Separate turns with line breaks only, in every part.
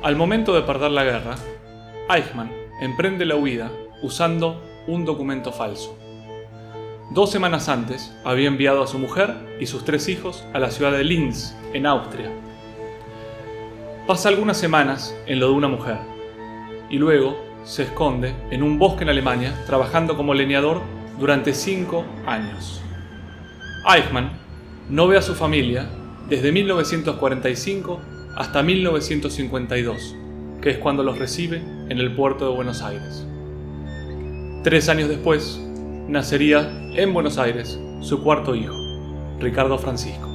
Al momento de perder la guerra, Eichmann emprende la huida usando un documento falso. 2 semanas antes había enviado a su mujer y sus 3 hijos a la ciudad de Linz, en Austria. Pasa algunas semanas en lo de una mujer y luego se esconde en un bosque en Alemania trabajando como leñador durante 5 años. Eichmann no ve a su familia desde 1945 hasta 1952, que es cuando los recibe en el puerto de Buenos Aires. 3 años después, nacería en Buenos Aires su 4º hijo, Ricardo Francisco.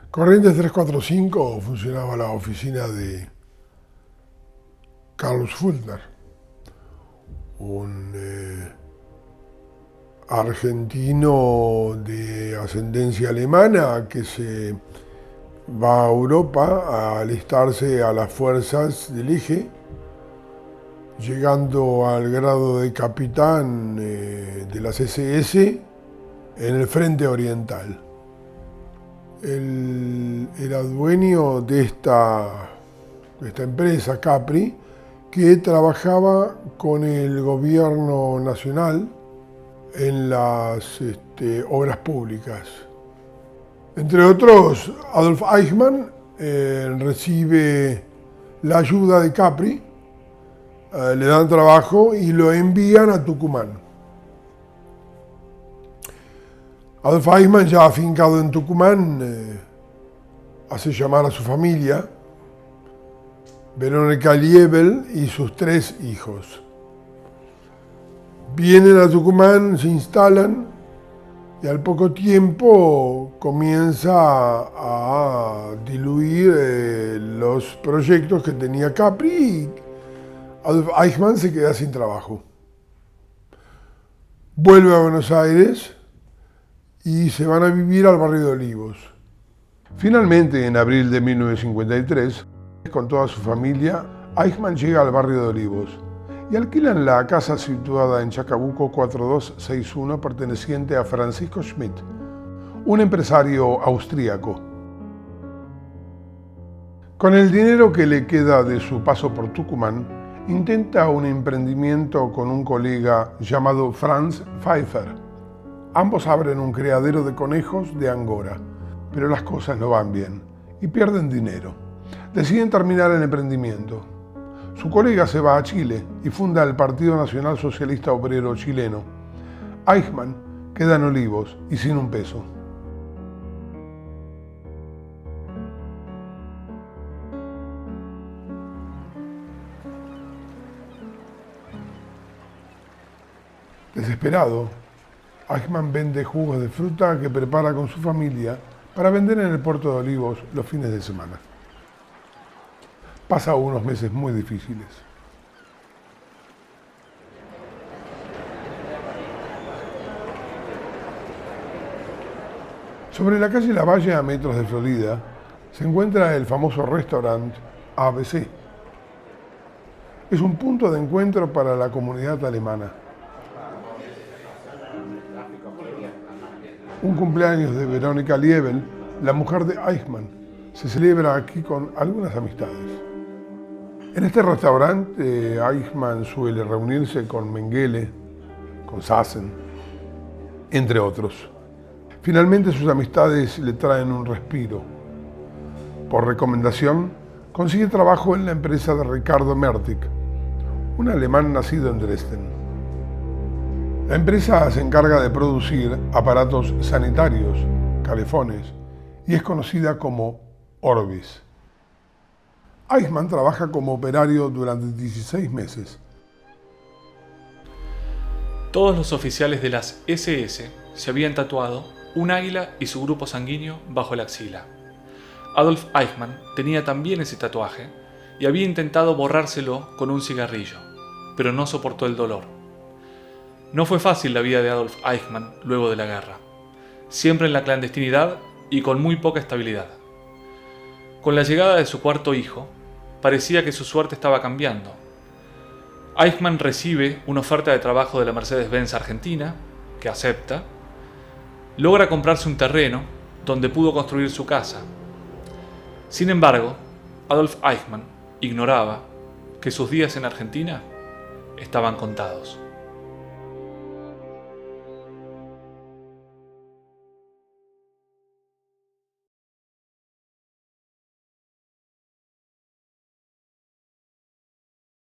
Corrientes 345 funcionaba la oficina de Carlos Fultner, un argentino de ascendencia alemana que se va a Europa a alistarse a las fuerzas del Eje, llegando al grado de capitán de las SS en el Frente Oriental. Él era dueño de esta empresa, Capri, que trabajaba con el gobierno nacional en las obras públicas. Entre otros, Adolf Eichmann recibe la ayuda de Capri, le dan trabajo y lo envían a Tucumán. Adolf Eichmann, ya afincado en Tucumán, hace llamar a su familia, Verónica Liebel y sus 3 hijos. Vienen a Tucumán, se instalan y al poco tiempo comienza a diluir los proyectos que tenía Capri y Adolf Eichmann se queda sin trabajo. Vuelve a Buenos Aires y se van a vivir al barrio de Olivos. Finalmente, en abril de 1953, con toda su familia, Eichmann llega al barrio de Olivos y alquilan la casa situada en Chacabuco 4261 perteneciente a Francisco Schmidt, un empresario austríaco. Con el dinero que le queda de su paso por Tucumán, intenta un emprendimiento con un colega llamado Franz Pfeiffer. Ambos abren un criadero de conejos de Angora, pero las cosas no van bien y pierden dinero. Deciden terminar el emprendimiento. Su colega se va a Chile y funda el Partido Nacional Socialista Obrero Chileno. Eichmann queda en Olivos y sin un peso. Desesperado, Eichmann vende jugos de fruta que prepara con su familia para vender en el puerto de Olivos los fines de semana. Pasa unos meses muy difíciles. Sobre la calle Lavalle, a metros de Florida, se encuentra el famoso restaurante ABC. Es un punto de encuentro para la comunidad alemana. Un cumpleaños de Verónica Liebel, la mujer de Eichmann, se celebra aquí con algunas amistades. En este restaurante, Eichmann suele reunirse con Mengele, con Sassen, entre otros. Finalmente, sus amistades le traen un respiro. Por recomendación, consigue trabajo en la empresa de Ricardo Mertig, un alemán nacido en Dresden. La empresa se encarga de producir aparatos sanitarios, calefones, y es conocida como Orbis. Eichmann trabaja como operario durante 16 meses.
Todos los oficiales de las SS se habían tatuado un águila y su grupo sanguíneo bajo la axila. Adolf Eichmann tenía también ese tatuaje y había intentado borrárselo con un cigarrillo, pero no soportó el dolor. No fue fácil la vida de Adolf Eichmann luego de la guerra, siempre en la clandestinidad y con muy poca estabilidad. Con la llegada de su cuarto hijo, parecía que su suerte estaba cambiando. Eichmann recibe una oferta de trabajo de la Mercedes-Benz Argentina, que acepta. Logra comprarse un terreno donde pudo construir su casa. Sin embargo, Adolf Eichmann ignoraba que sus días en Argentina estaban contados.